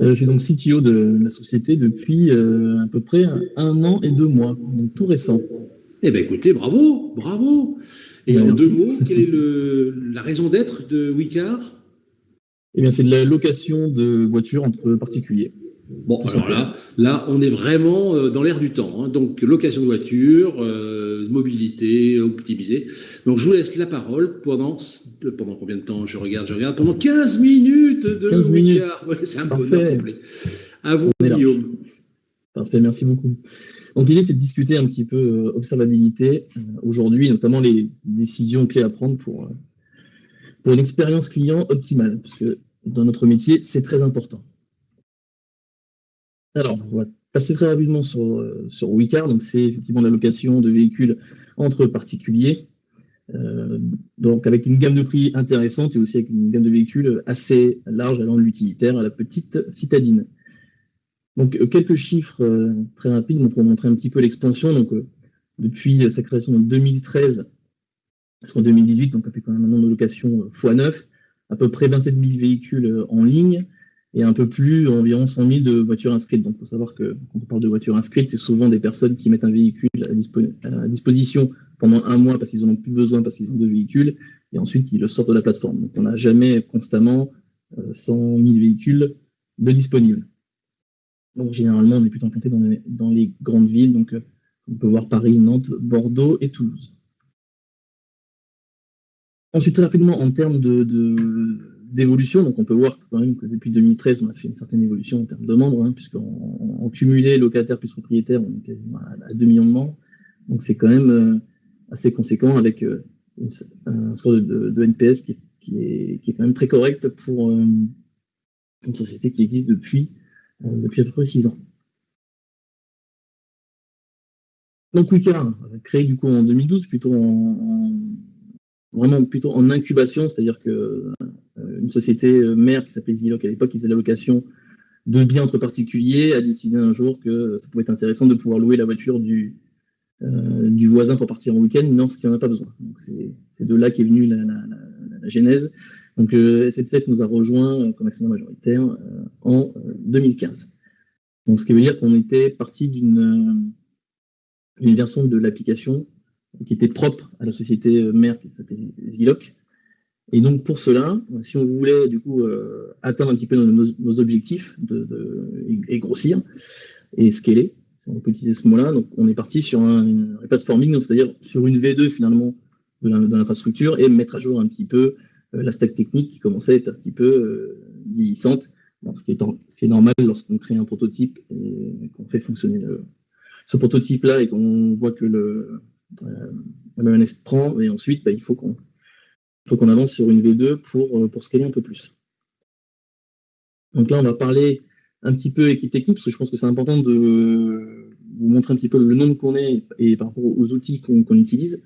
Je suis donc CTO de la société depuis à peu près 1 an et 2 mois, donc tout récent. Eh bien, écoutez, bravo, bravo. Et en deux Merci. mots, quelle est la raison d'être de Wicar? Eh bien, c'est de la location de voitures entre particuliers, Bon, tout alors simplement. là, on est vraiment dans l'air du temps, hein. Donc, location de voiture, mobilité optimisée. Donc, je vous laisse la parole pendant combien de temps? Je regarde, pendant 15 minutes de 15 minutes. Wicar. Ouais, c'est un bonheur Parfait. complet. À vous, On est large. Guillaume. Parfait, merci beaucoup. Donc, l'idée, c'est de discuter un petit peu observabilité aujourd'hui, notamment les décisions clés à prendre pour une expérience client optimale, parce que dans notre métier, c'est très important. Alors, on va passer très rapidement sur Wicar. Donc, c'est effectivement la location de véhicules entre particuliers. Euh, donc, avec une gamme de prix intéressante et aussi avec une gamme de véhicules assez large allant de l'utilitaire à la petite citadine. Donc, quelques chiffres très rapides pour montrer un petit peu l'expansion. Donc, depuis sa création en 2013 jusqu'en 2018, donc, on fait quand même un nombre de locations x9, à peu près 27 000 véhicules en ligne et un peu plus, environ 100 000 de voitures inscrites. Donc, il faut savoir que quand on parle de voitures inscrites, c'est souvent des personnes qui mettent un véhicule à disposition pendant 1 mois parce qu'ils n'en ont plus besoin, parce qu'ils ont deux véhicules, et ensuite ils le sortent de la plateforme. Donc, on n'a jamais constamment 100 000 véhicules de disponibles. Donc, généralement, on est plutôt implanté dans les grandes villes. Donc, on peut voir Paris, Nantes, Bordeaux et Toulouse. Ensuite, très rapidement, en termes d'évolution, donc on peut voir quand même que depuis 2013, on a fait une certaine évolution en termes de membres, hein, puisqu'en cumulé locataire plus propriétaire, on est quasiment à 2 millions de membres. Donc c'est quand même assez conséquent avec un score de NPS qui est quand même très correct pour une société qui existe depuis à peu près 6 ans. Donc Wika, créé du coup en 2012, vraiment plutôt en incubation, c'est-à-dire que une société mère qui s'appelait Ziloc à l'époque, qui faisait la location de biens entre particuliers, a décidé un jour que ça pouvait être intéressant de pouvoir louer la voiture du voisin pour partir en week-end lorsqu'il n'en a pas besoin. Donc c'est de là qu'est venue la genèse. Donc SNCF nous a rejoint comme actionnaire majoritaire en 2015. Donc ce qui veut dire qu'on était parti d'une version de l'application qui était propre à la société mère qui s'appelait Ziloc. Et donc pour cela, si on voulait du coup atteindre un petit peu nos objectifs et grossir et scaler, si on peut utiliser ce mot-là, donc on est parti sur un replatforming, c'est-à-dire sur une V2 finalement de l'infrastructure et mettre à jour un petit peu la stack technique qui commençait à être un petit peu vieillissante, bon, ce qui est normal lorsqu'on crée un prototype et qu'on fait fonctionner ce prototype-là et qu'on voit que la mayonnaise prend, et ensuite il faut qu'on avance sur une V2 pour scaler un peu plus. Donc là, on va parler un petit peu équipe technique, parce que je pense que c'est important de vous montrer un petit peu le nombre qu'on est et par rapport aux outils qu'on utilise.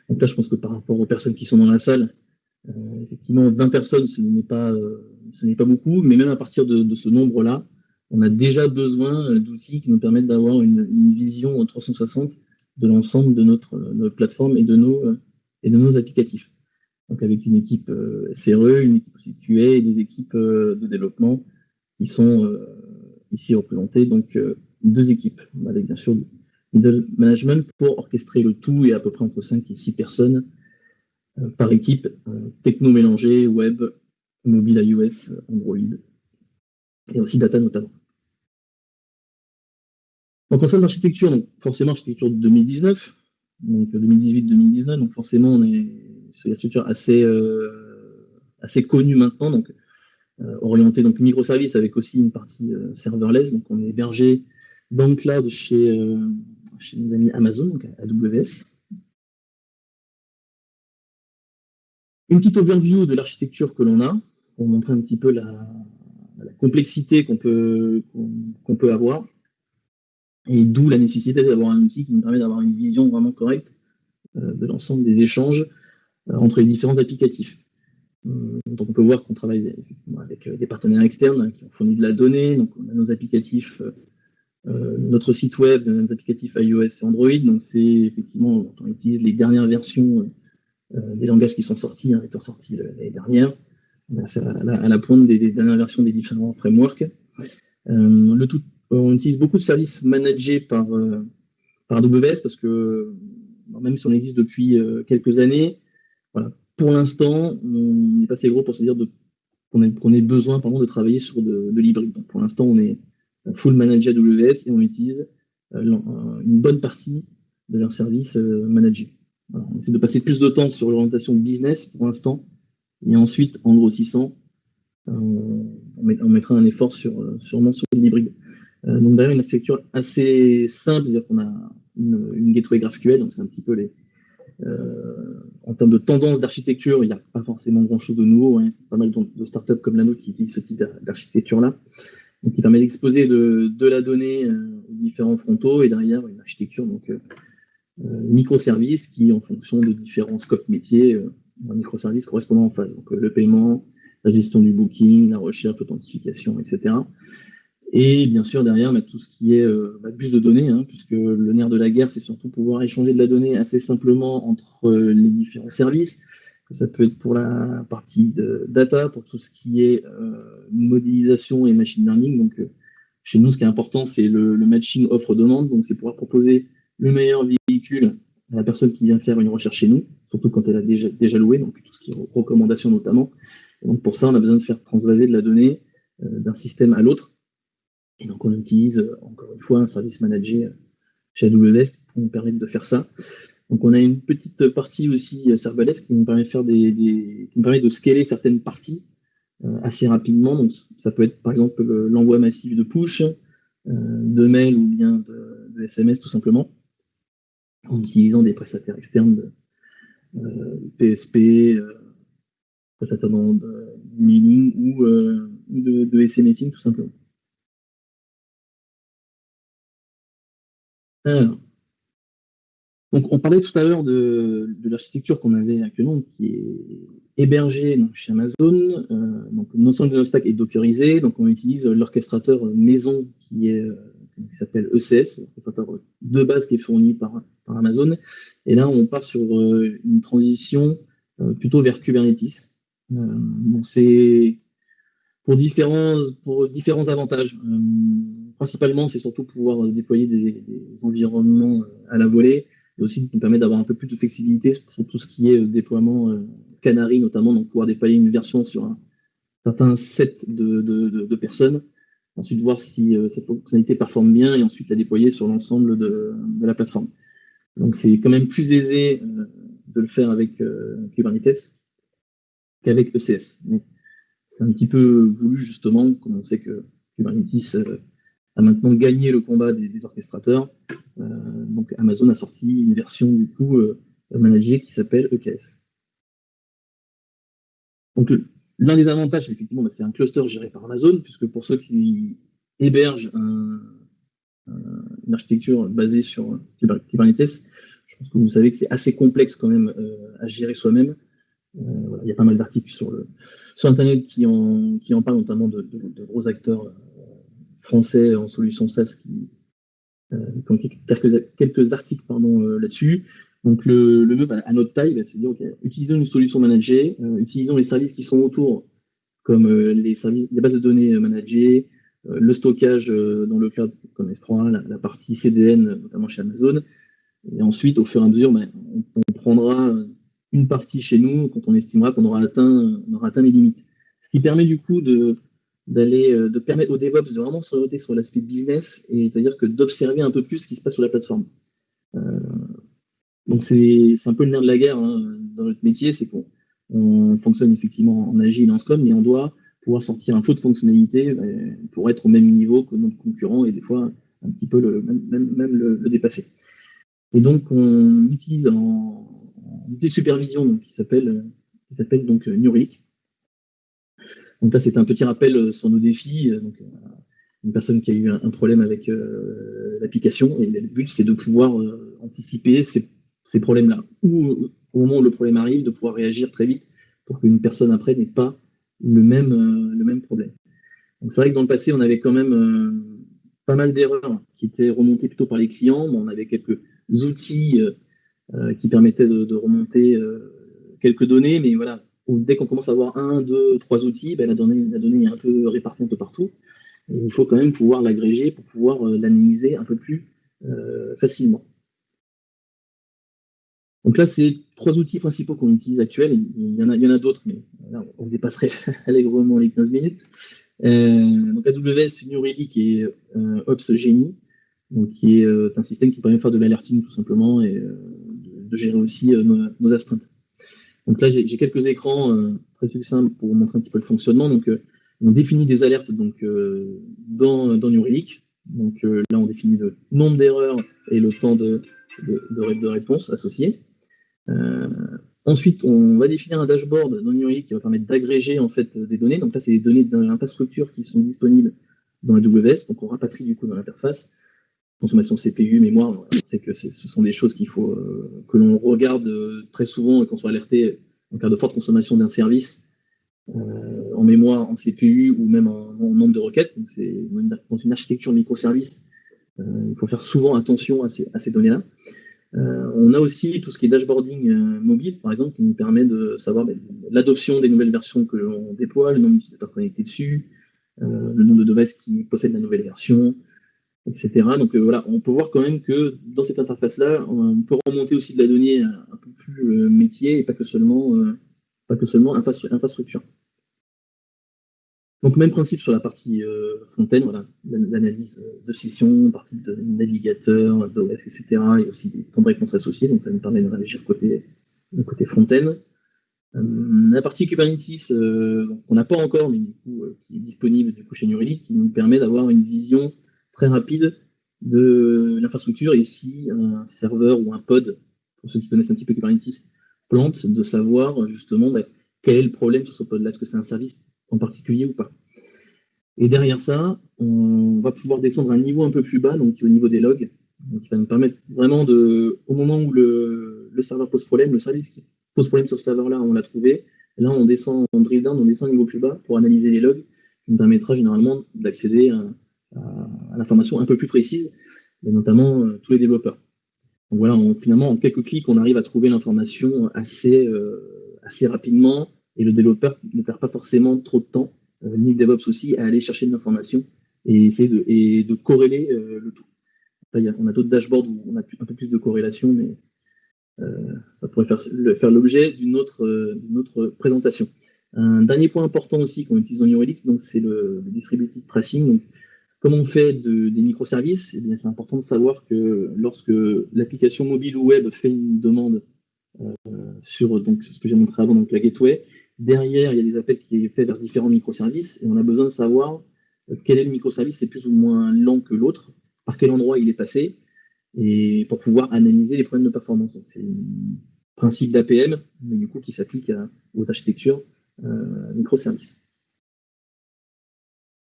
Donc là, je pense que par rapport aux personnes qui sont dans la salle, effectivement, 20 personnes, ce n'est pas beaucoup, mais même à partir de ce nombre-là, on a déjà besoin d'outils qui nous permettent d'avoir une vision 360 de l'ensemble de notre plateforme et de nos applicatifs. Donc avec une équipe CRE, une équipe aussi QA et des équipes de développement qui sont ici représentées. Donc 2 équipes, avec bien sûr du middle management pour orchestrer le tout et à peu près entre 5 et 6 personnes par équipe, techno mélangé, web, mobile iOS, Android et aussi data notamment. Donc en termes d'architecture, donc forcément architecture de 2019, donc 2018-2019, donc forcément on est sur une architecture assez connue maintenant, donc orienté donc microservices avec aussi une partie serverless. Donc on est hébergé dans le cloud chez nos amis Amazon, donc AWS. Une petite overview de l'architecture que l'on a pour montrer un petit peu la complexité qu'on peut avoir et d'où la nécessité d'avoir un outil qui nous permet d'avoir une vision vraiment correcte de l'ensemble des échanges entre les différents applicatifs. Donc on peut voir qu'on travaille avec des partenaires externes qui ont fourni de la donnée. Donc on a nos applicatifs, notre site web, nos applicatifs iOS et Android. Donc c'est effectivement, on utilise les dernières versions des langages qui sont sortis, étant sortis l'année dernière. C'est à la pointe des dernières versions des différents frameworks. On utilise beaucoup de services managés par AWS parce que même si on existe depuis quelques années, voilà, pour l'instant, on n'est pas assez gros pour se dire qu'on ait besoin pardon, de travailler sur de l'hybride. Donc pour l'instant, on est full managé AWS et on utilise une bonne partie de leurs services managés. Voilà, on essaie de passer plus de temps sur l'orientation business pour l'instant et ensuite, en grossissant, on mettra un effort sûrement sur l'hybride. Donc derrière une architecture assez simple, c'est-à-dire qu'on a une gateway GraphQL, donc c'est un petit peu en termes de tendance d'architecture, il n'y a pas forcément grand-chose de nouveau. Hein. Pas mal de startups comme la nôtre qui utilisent ce type d'architecture-là. Donc, qui permet d'exposer de la donnée aux différents frontaux et derrière une architecture donc microservices qui, en fonction de différents scopes métiers, un microservice correspondant en phase. Donc, le paiement, la gestion du booking, la recherche, l'authentification, etc. Et bien sûr, derrière, tout ce qui est bus de données, hein, puisque le nerf de la guerre, c'est surtout pouvoir échanger de la donnée assez simplement entre les différents services. Ça peut être pour la partie de data, pour tout ce qui est modélisation et machine learning. Donc, chez nous, ce qui est important, c'est le matching offre-demande. Donc, c'est pouvoir proposer le meilleur véhicule à la personne qui vient faire une recherche chez nous, surtout quand elle a déjà loué, donc tout ce qui est recommandations notamment. Et donc, pour ça, on a besoin de faire transvaser de la donnée d'un système à l'autre. Et donc, on utilise, encore une fois, un service managé chez AWS pour nous permettre de faire ça. Donc, on a une petite partie aussi serverless qui nous permet de scaler certaines parties assez rapidement. Donc, ça peut être, par exemple, l'envoi massif de push, de mails ou bien de SMS, tout simplement, en utilisant des prestataires externes de PSP, prestataires d'emailing ou de SMSing, tout simplement. Alors, donc, on parlait tout à l'heure de l'architecture qu'on avait actuellement, qui est hébergée donc, chez Amazon. Donc, l'ensemble de notre stack est dockerisé. Donc, on utilise l'orchestrateur maison qui s'appelle ECS, l'orchestrateur de base qui est fourni par Amazon. Et là, on part sur une transition plutôt vers Kubernetes. Donc, c'est pour différents avantages. Principalement, c'est surtout pouvoir déployer des environnements à la volée et aussi nous permet d'avoir un peu plus de flexibilité pour tout ce qui est déploiement Canary notamment, donc pouvoir déployer une version sur un certain set de personnes, ensuite voir si cette fonctionnalité performe bien et ensuite la déployer sur l'ensemble de la plateforme. Donc c'est quand même plus aisé de le faire avec Kubernetes qu'avec ECS. Mais c'est un petit peu voulu justement, comme on sait que Kubernetes a maintenant gagné le combat des orchestrateurs. Donc Amazon a sorti une version du coup managée qui s'appelle EKS. Donc l'un des avantages, effectivement, c'est un cluster géré par Amazon, puisque pour ceux qui hébergent une architecture basée sur Kubernetes, je pense que vous savez que c'est assez complexe quand même à gérer soi-même. Voilà, il y a pas mal d'articles sur Internet qui en parlent, notamment de gros acteurs français en solution SaaS qui ont quelques articles là-dessus. Donc le mieux à notre taille, c'est de dire utilisons une solution managée, utilisons les services qui sont autour, comme les bases de données managées, le stockage dans le cloud comme S3, la partie CDN, notamment chez Amazon. Et ensuite, au fur et à mesure, on prendra une partie chez nous quand on estimera qu'on aura atteint les limites. Ce qui permet du coup de permettre aux DevOps de vraiment s'orienter sur l'aspect business, et c'est-à-dire que d'observer un peu plus ce qui se passe sur la plateforme. Donc c'est un peu le nerf de la guerre hein, dans notre métier, c'est qu'on fonctionne effectivement en agile et en Scrum, mais on doit pouvoir sortir un flot de fonctionnalités pour être au même niveau que notre concurrent et des fois un petit peu même le dépasser. Et donc on utilise en outil de supervision donc, qui s'appelle donc New Relic. Donc là, c'était un petit rappel sur nos défis. Donc, une personne qui a eu un problème avec l'application, et le but, c'est de pouvoir anticiper ces problèmes-là. Ou au moment où le problème arrive, de pouvoir réagir très vite pour qu'une personne après n'ait pas le même problème. Donc, c'est vrai que dans le passé, on avait quand même pas mal d'erreurs qui étaient remontées plutôt par les clients. Bon, on avait quelques outils qui permettaient de remonter quelques données, mais voilà, dès qu'on commence à avoir 1, 2, 3 outils, la donnée est un peu répartie un peu partout. Et il faut quand même pouvoir l'agréger pour pouvoir l'analyser un peu plus facilement. Donc là, c'est 3 outils principaux qu'on utilise actuels. Il y en a d'autres, mais là, on dépasserait allègrement les 15 minutes. Donc AWS New Relic et Ops Genie, donc qui est un système qui permet de faire de l'alerting tout simplement et de gérer aussi nos astreintes. Donc là, j'ai quelques écrans très succincts pour vous montrer un petit peu le fonctionnement. Donc on définit des alertes donc, dans New Relic. Donc là, on définit le nombre d'erreurs et le temps de réponse associé. Ensuite, on va définir un dashboard dans New Relic qui va permettre d'agréger en fait des données. Donc là, c'est des données d'infrastructure qui sont disponibles dans AWS. Donc on rapatrie du coup dans l'interface. Consommation CPU, mémoire, on sait que ce sont des choses qu'il faut que l'on regarde très souvent et qu'on soit alerté en cas de forte consommation d'un service en mémoire, en CPU ou même en nombre de requêtes. Donc c'est dans une architecture microservice, il faut faire souvent attention à ces données-là. On a aussi tout ce qui est dashboarding mobile, par exemple, qui nous permet de savoir l'adoption des nouvelles versions que l'on déploie, le nombre d'utilisateurs connectés dessus, le nombre de devices qui possèdent la nouvelle version, etc. Donc voilà, on peut voir quand même que dans cette interface-là, on peut remonter aussi de la donnée un peu plus métier et pas que seulement infrastructure. Donc même principe sur la partie front-end, voilà, l'analyse de session, partie de navigateur, d'OS, etc. Et aussi des temps de réponse associés, donc ça nous permet de réagir côté front-end. La partie Kubernetes, qu'on n'a pas encore, mais du coup, qui est disponible du coup, chez New Relic, qui nous permet d'avoir une vision très rapide de l'infrastructure. Et si un serveur ou un pod, pour ceux qui connaissent un petit peu Kubernetes, plante, de savoir justement quel est le problème sur ce pod-là. Est-ce que c'est un service en particulier ou pas? Et derrière ça, on va pouvoir descendre à un niveau un peu plus bas, donc au niveau des logs, donc qui va nous permettre vraiment au moment où le serveur pose problème, le service qui pose problème sur ce serveur-là, on l'a trouvé. Et là, on descend en drill down, on descend au niveau plus bas pour analyser les logs, qui nous permettra généralement d'accéder à l'information un peu plus précise, et notamment tous les développeurs. Donc voilà, finalement, en quelques clics, on arrive à trouver l'information assez rapidement, et le développeur ne perd pas forcément trop de temps, ni le DevOps aussi, à aller chercher de l'information et essayer de corréler le tout. Après, on a d'autres dashboards où on a un peu plus de corrélation, mais ça pourrait faire l'objet d'une autre présentation. Un dernier point important aussi qu'on utilise dans New Relic, donc c'est le distributed tracing. Donc, comme on fait des microservices, eh bien, c'est important de savoir que lorsque l'application mobile ou web fait une demande sur donc, ce que j'ai montré avant, donc la gateway, derrière, il y a des appels qui sont faits vers différents microservices et on a besoin de savoir quel est le microservice, c'est plus ou moins lent que l'autre, par quel endroit il est passé, et pour pouvoir analyser les problèmes de performance. C'est un principe d'APM, mais du coup qui s'applique aux architectures microservices.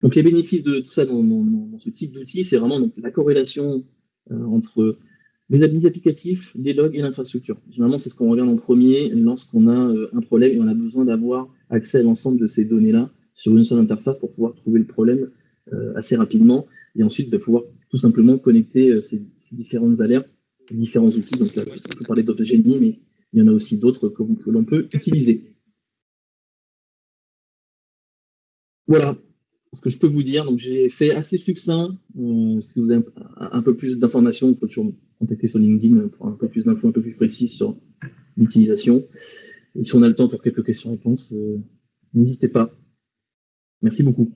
Donc les bénéfices de tout ça dans ce type d'outil, c'est vraiment donc, la corrélation entre les applicatifs, les logs et l'infrastructure. Généralement, c'est ce qu'on regarde en premier lorsqu'on a un problème et on a besoin d'avoir accès à l'ensemble de ces données-là sur une seule interface pour pouvoir trouver le problème assez rapidement et ensuite pouvoir tout simplement connecter ces différentes alertes, différents outils. Donc là, je peux parler d'OpsGenie, mais il y en a aussi d'autres que l'on peut utiliser. Voilà ce que je peux vous dire. Donc j'ai fait assez succinct. Si vous avez un peu plus d'informations, vous pouvez toujours me contacter sur LinkedIn pour un peu plus d'infos, un peu plus précises sur l'utilisation. Et si on a le temps pour quelques questions-réponses, n'hésitez pas. Merci beaucoup.